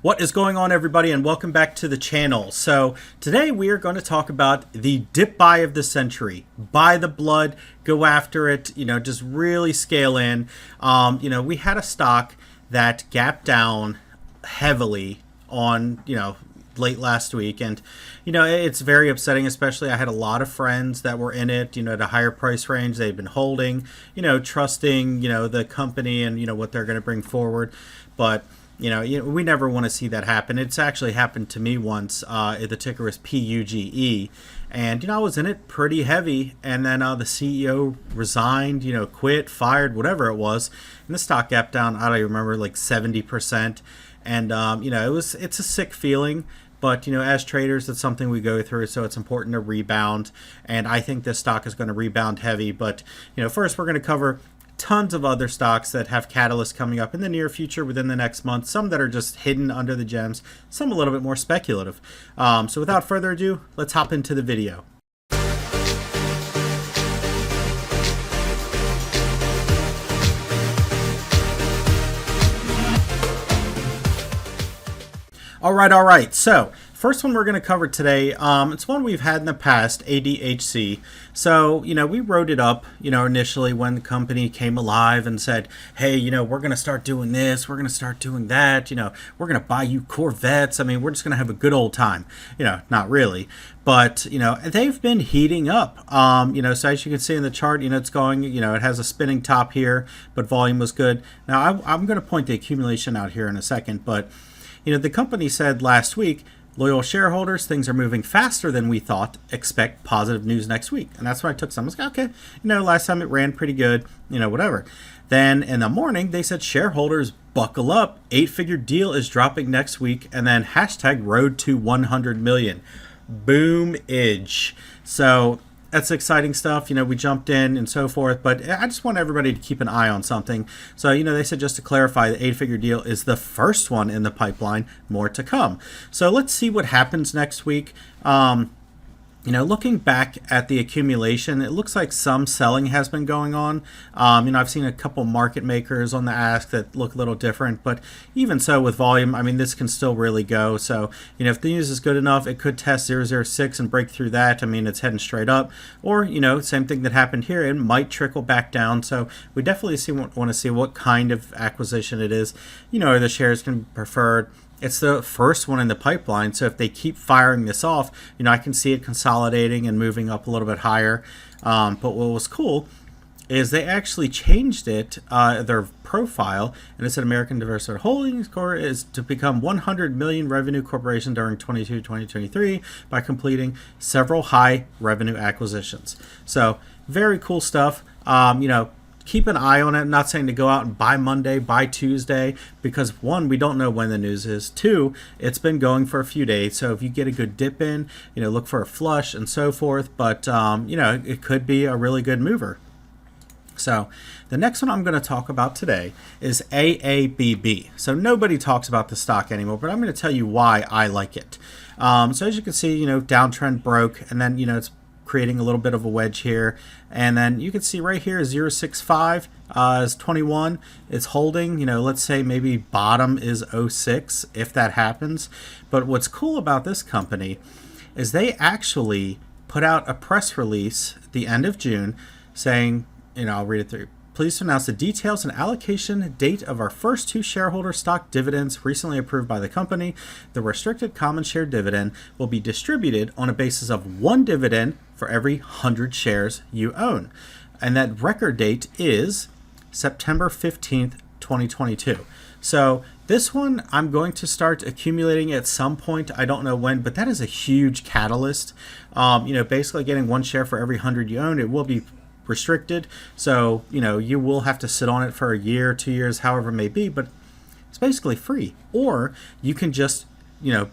What is going on, everybody, and welcome back to the channel. So today we are going to talk about the dip buy of the century. Buy the blood, go after it, just really scale in. We had a stock that gapped down heavily on, late last week, and it's very upsetting. Especially I had a lot of friends that were in it, at a higher price range. They've been holding, trusting the company and what they're going to bring forward. But we never want to see that happen. It's actually happened to me once. The ticker is PUGE, and I was in it pretty heavy, and then the CEO resigned, quit, fired, whatever it was, and the stock gapped down. I don't even remember, like 70%. And it's a sick feeling. But, as traders, it's something we go through, so it's important to rebound. And I think this stock is going to rebound heavy. But, first we're going to cover tons of other stocks that have catalysts coming up in the near future within the next month. Some that are just hidden under the gems, some a little bit more speculative. So without further ado, let's hop into the video. All right. So first one we're going to cover today, it's one we've had in the past, ADHC. So, we wrote it up, initially when the company came alive and said, hey, we're going to start doing this, we're going to start doing that, we're going to buy you Corvettes. I mean, we're just going to have a good old time. Not really. But, they've been heating up. So as you can see in the chart, it's going, it has a spinning top here, but volume was good. Now, I'm going to point the accumulation out here in a second, but the company said last week, loyal shareholders, things are moving faster than we thought. Expect positive news next week. And that's when I took some. I was like, okay, last time it ran pretty good, whatever. Then in the morning, they said, shareholders, buckle up. 8-figure deal is dropping next week. And then hashtag road to 100 million. Boom-age. So that's exciting stuff. We jumped in and so forth, but I just want everybody to keep an eye on something. So, they said, just to clarify, the 8-figure deal is the first one in the pipeline, more to come. So let's see what happens next week. Looking back at the accumulation, it looks like some selling has been going on. I've seen a couple market makers on the ask that look a little different, but even so with volume, this can still really go. So, if the news is good enough, it could test 006 and break through that. It's heading straight up. Or, same thing that happened here, it might trickle back down. So we definitely want to see what kind of acquisition it is. Are the shares going to be preferred? It's the first one in the pipeline, so if they keep firing this off, I can see it consolidating and moving up a little bit higher. But what was cool is they actually changed it, their profile, and it said American Diversified Holdings Corp is to become 100 million revenue corporation during 2023 by completing several high revenue acquisitions. So very cool stuff. Keep an eye on it. I'm not saying to go out and buy Monday, buy Tuesday, because one, we don't know when the news is. Two, it's been going for a few days. So if you get a good dip in, look for a flush and so forth. But, it could be a really good mover. So the next one I'm going to talk about today is AABB. So nobody talks about the stock anymore, but I'm going to tell you why I like it. So as you can see, downtrend broke, and then, it's creating a little bit of a wedge here, and then you can see right here 065 is 21. It's holding. Let's say maybe bottom is 06 if that happens. But what's cool about this company is they actually put out a press release at the end of June saying, I'll read it through. Pleased to announce the details and allocation date of our first 2 shareholder stock dividends recently approved by the company. The restricted common share dividend will be distributed on a basis of 1 dividend for every 100 shares you own. And that record date is September 15th, 2022. So this one, I'm going to start accumulating at some point. I don't know when, but that is a huge catalyst. Basically getting 1 share for every 100 you own. It will be restricted, so you will have to sit on it for a year, 2 years, however it may be, but it's basically free. Or you can just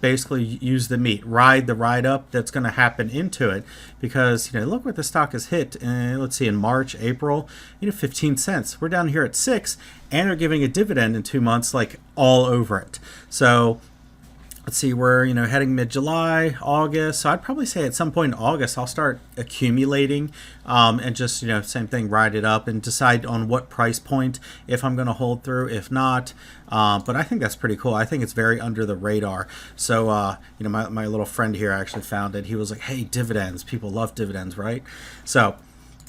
basically use the meat, ride the ride up that's going to happen into it, because look what the stock has hit, let's see, in March, April, 15 cents. We're down here at 6, and they're giving a dividend in 2 months, like all over it. So let's see, we're heading mid-July, August. So I'd probably say at some point in August I'll start accumulating, and just same thing, ride it up and decide on what price point, if I'm going to hold through, if not. But I think that's pretty cool. I think it's very under the radar. So my little friend here actually found it. He was like, hey, dividends, people love dividends, right? So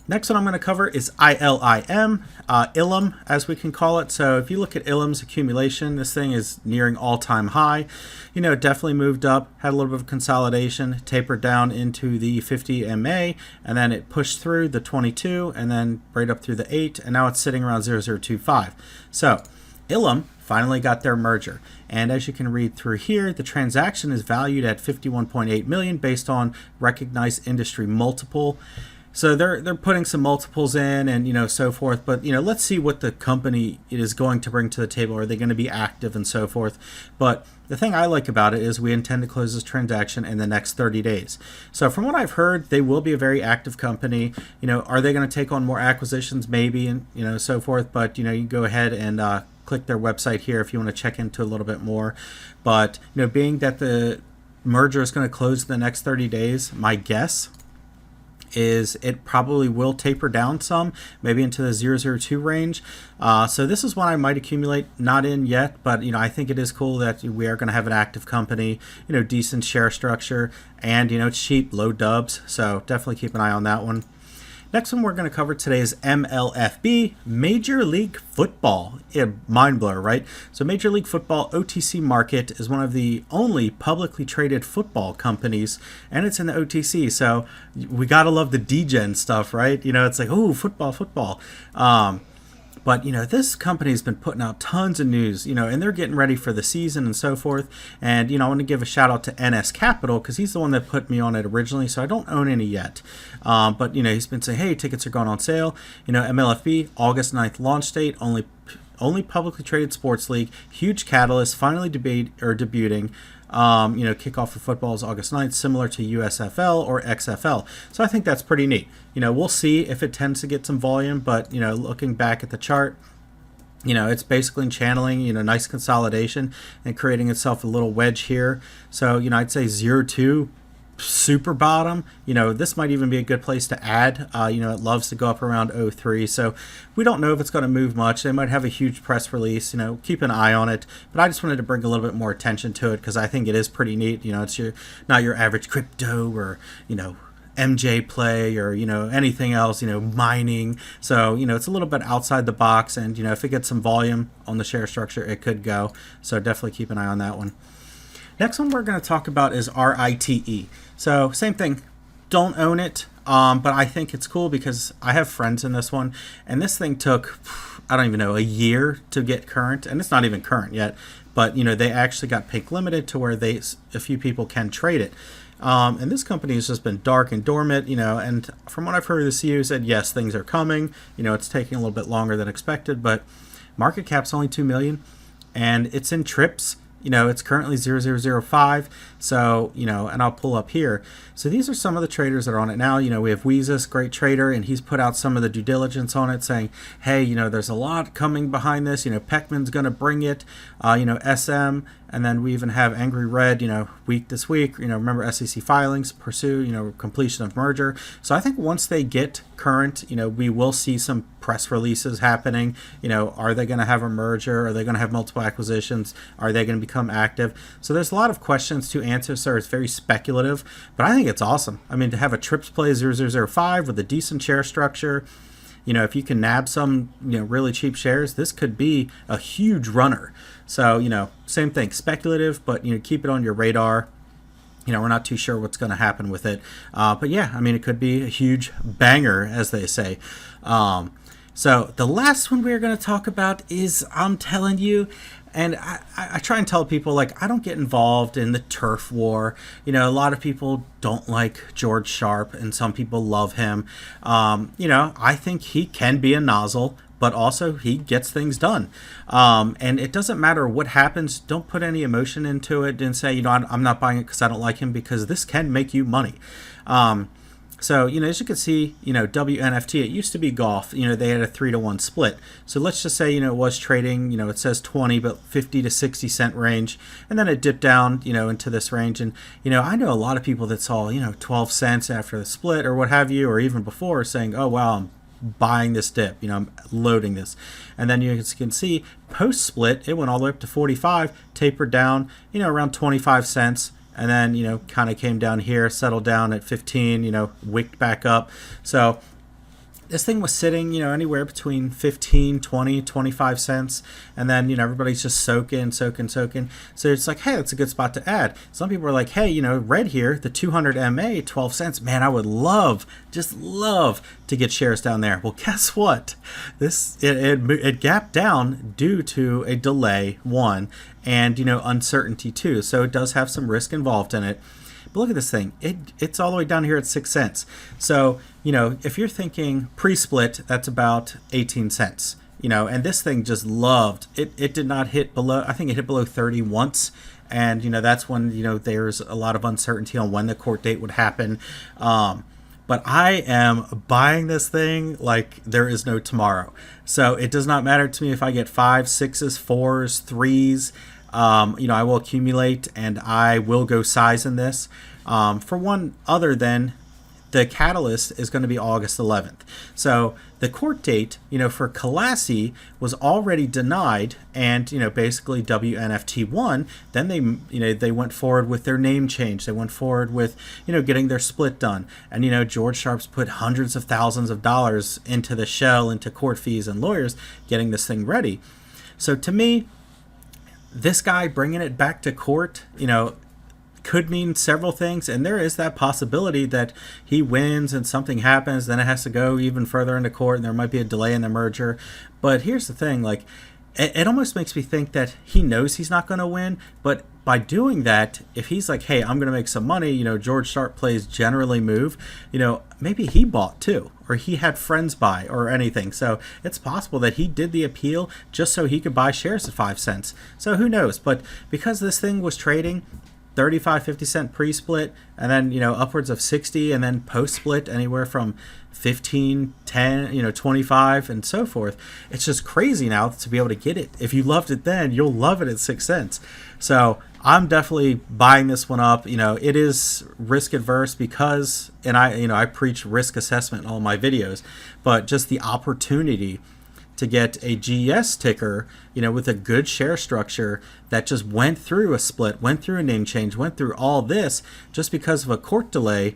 next one I'm going to cover is ILIM, ILIM as we can call it. So if you look at ILIM's accumulation, this thing is nearing all-time high. It definitely moved up, had a little bit of consolidation, tapered down into the 50 MA, and then it pushed through the 22, and then right up through the 8, and now it's sitting around 0.025. So ILIM finally got their merger. And as you can read through here, the transaction is valued at $51.8 million based on recognized industry multiple. So they're putting some multiples in and so forth, but let's see what the company is going to bring to the table. Are they going to be active and so forth? But the thing I like about it is we intend to close this transaction in the next 30 days. So from what I've heard, they will be a very active company. Are they going to take on more acquisitions? Maybe, and so forth. But you can go ahead and click their website here if you want to check into a little bit more. But being that the merger is going to close in the next 30 days, my guess is it probably will taper down some, maybe into the 0.002 range. So this is one I might accumulate, not in yet, but I think it is cool that we are going to have an active company, decent share structure, and it's cheap, low dubs. So definitely keep an eye on that one. Next one we're going to cover today is MLFB, Major League Football. Mind blower, right? So Major League Football OTC market is one of the only publicly traded football companies, and it's in the OTC. So we got to love the degen stuff, right? It's like, oh, football. But, this company's been putting out tons of news, and they're getting ready for the season and so forth. And, I want to give a shout out to NS Capital because he's the one that put me on it originally, so I don't own any yet. But, he's been saying, hey, tickets are going on sale. MLFB, August 9th launch date, only publicly traded sports league, huge catalyst, finally debuting. Kickoff of football is August 9th, similar to USFL or XFL. So I think that's pretty neat. We'll see if it tends to get some volume, but, looking back at the chart, it's basically channeling, nice consolidation and creating itself a little wedge here. So, I'd say 0.2 super bottom. This might even be a good place to add. It loves to go up around 0.3, so we don't know if it's going to move much. They might have a huge press release. Keep an eye on it, but I just wanted to bring a little bit more attention to it because I think it is pretty neat. It's not your average crypto or MJ play or anything else, mining. So it's a little bit outside the box, and if it gets some volume on the share structure, it could go. So definitely keep an eye on that one. Next one we're going to talk about is Rite. So same thing, don't own it, but I think it's cool because I have friends in this one, and this thing took, I don't even know, a year to get current, and it's not even current yet, but they actually got pink limited to where a few people can trade it. And this company has just been dark and dormant, and from what I've heard, the CEO said, yes, things are coming, it's taking a little bit longer than expected, but market cap's only 2 million, and it's in trips. It's currently 0.005. So, and I'll pull up here. So these are some of the traders that are on it now. We have Weezus, great trader, and he's put out some of the due diligence on it saying, hey, there's a lot coming behind this. Peckman's going to bring it, SM. And then we even have Angry Red, this week, remember SEC filings, pursue, completion of merger. So I think once they get current, we will see some press releases happening. Are they going to have a merger? Are they going to have multiple acquisitions? Are they going to become active? So there's a lot of questions to answer, sir. It's very speculative, but I think it's awesome. I mean, to have a trips play 0.005 with a decent share structure, if you can nab some, really cheap shares, this could be a huge runner. So, same thing, speculative, but, keep it on your radar. We're not too sure what's going to happen with it. But yeah, I mean, it could be a huge banger, as they say. So the last one we're going to talk about is, I'm telling you, and I try and tell people, I don't get involved in the turf war. A lot of people don't like George Sharp, and some people love him. I think he can be a nozzle, but also he gets things done. And it doesn't matter what happens. Don't put any emotion into it and say, I'm not buying it because I don't like him, because this can make you money. So, as you can see, WNFT, it used to be golf, they had a 3-to-1 split. So let's just say, it was trading, it says 20, but 50 to 60 cent range. And then it dipped down, into this range. And, I know a lot of people that saw, 12 cents after the split or what have you, or even before saying, oh, wow, I'm buying this dip, I'm loading this. And then you can see post split, it went all the way up to 45, tapered down, around 25 cents. And then, kind of came down here, settled down at 15, wicked back up. So this thing was sitting, anywhere between 15, 20, 25 cents. And then, everybody's just soaking. So it's like, hey, that's a good spot to add. Some people are like, hey, red here, the 200 MA, 12 cents. Man, I would just love to get shares down there. Well, guess what? It gapped down due to a delay, one, and, uncertainty, too. So it does have some risk involved in it. But look at this thing. It's all the way down here at 6 cents. So, if you're thinking pre-split, that's about 18 cents. And this thing just loved. It did not hit below, I think it hit below 30 once. And, that's when, there's a lot of uncertainty on when the court date would happen. But I am buying this thing like there is no tomorrow. So it does not matter to me if I get 5, 6s, 4s, 3s. I will accumulate and I will go size in this. For one other than the catalyst is going to be August 11th. So the court date, for Classy was already denied, and basically WNFT won. Then they went forward with their name change. They went forward with getting their split done, and George Sharps put hundreds of thousands of dollars into the shell, into court fees and lawyers, getting this thing ready. So to me, this guy bringing it back to court, could mean several things, and there is that possibility that he wins and something happens, then it has to go even further into court, and there might be a delay in the merger. But here's the thing, like, it almost makes me think that he knows he's not going to win, but by doing that, if he's like, hey, I'm going to make some money, George Sharp plays generally move, maybe he bought too, or he had friends buy or anything. So it's possible that he did the appeal just so he could buy shares at 5 cents. So who knows? But because this thing was trading 35, 50 cent pre-split, and then, upwards of 60, and then post-split anywhere from 15, 10, 25, and so forth. It's just crazy now to be able to get it. If you loved it then, you'll love it at 6 cents. So I'm definitely buying this one up. It is risk adverse because, and I preach risk assessment in all my videos, but just the opportunity to get a GS ticker, with a good share structure that just went through a split, went through a name change, went through all this just because of a court delay.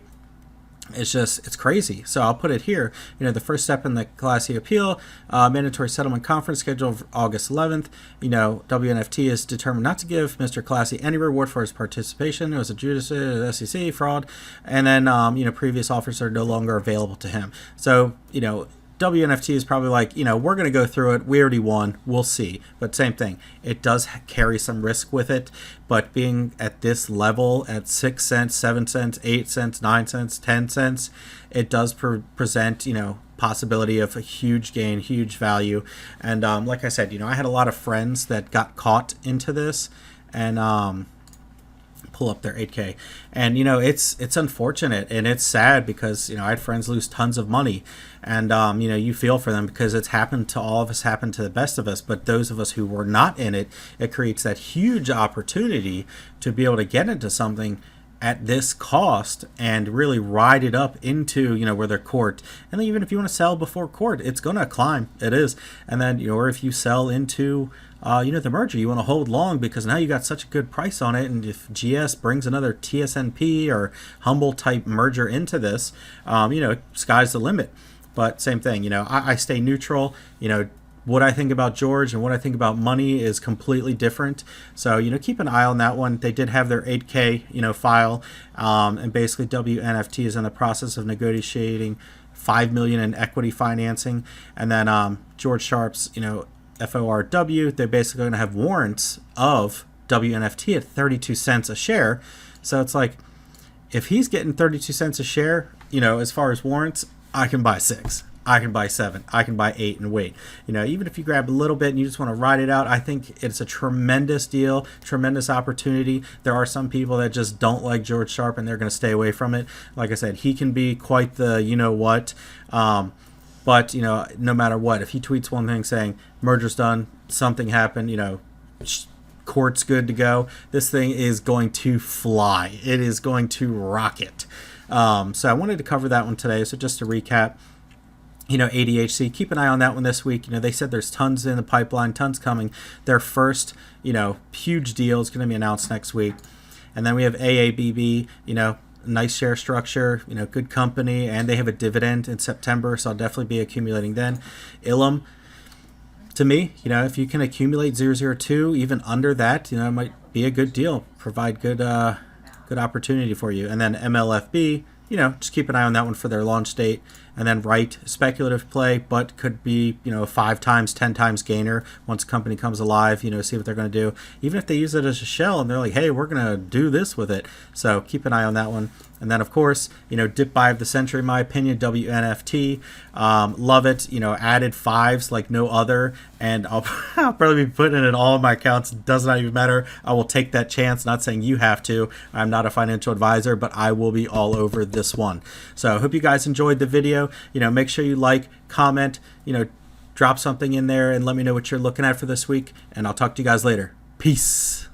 It's crazy. So I'll put it here. The first step in the Classy appeal, mandatory settlement conference scheduled for August 11th. WNFT is determined not to give Mr. Classy any reward for his participation. It was adjudicated SEC fraud, and then previous offers are no longer available to him. So WNFT is probably like, we're going to go through it. We already won. We'll see. But same thing. It does carry some risk with it. But being at this level at 6 cents, 7 cents, 8 cents, 9 cents, 10 cents, it does present, possibility of a huge gain, huge value. And like I said, I had a lot of friends that got caught into this, and pull up their 8K, and it's unfortunate and it's sad because I had friends lose tons of money, and you feel for them because it's happened to all of us, happened to the best of us. But those of us who were not in it, it creates that huge opportunity to be able to get into something at this cost and really ride it up into where they're court. And then even if you want to sell before court, it's gonna climb. It is. And then or if you sell into the merger, you want to hold long because now you got such a good price on it. And if GS brings another TSNP or Humble type merger into this, sky's the limit. But same thing, I stay neutral. What I think about George and what I think about money is completely different. So, keep an eye on that one. They did have their 8K, file, and basically WNFT is in the process of negotiating $5 million in equity financing. And then George Sharp's, FORW, they're basically going to have warrants of WNFT at 32 cents a share. So it's like, if he's getting 32 cents a share, as far as warrants, I can buy 6. I can buy 7, I can buy 8 and wait. Even if you grab a little bit and you just want to ride it out, I think it's a tremendous deal, tremendous opportunity. There are some people that just don't like George Sharp and they're going to stay away from it. Like I said, he can be quite the what. But no matter what, if he tweets one thing saying merger's done, something happened, court's good to go, this thing is going to fly. It is going to rocket. So I wanted to cover that one today. So just to recap, ADHC, keep an eye on that one this week. They said there's tons in the pipeline, tons coming. Their first, huge deal is going to be announced next week. And then we have AABB, nice share structure, good company, and they have a dividend in September, so I'll definitely be accumulating then. ILIM, to me, if you can accumulate 002, even under that, it might be a good deal, provide good opportunity for you. And then MLFB, just keep an eye on that one for their launch date. And then Rite, speculative play, but could be, 5 times, 10 times gainer once a company comes alive, see what they're going to do. Even if they use it as a shell and they're like, hey, we're going to do this with it. So keep an eye on that one. And then, of course, dip buy of the century, in my opinion, WNFT. Love it. Added 5s like no other. And I'll probably be putting it in all of my accounts. Does not even matter. I will take that chance. Not saying you have to. I'm not a financial advisor, but I will be all over this one. So I hope you guys enjoyed the video. Make sure you like, comment, drop something in there and let me know what you're looking at for this week. And I'll talk to you guys later. Peace.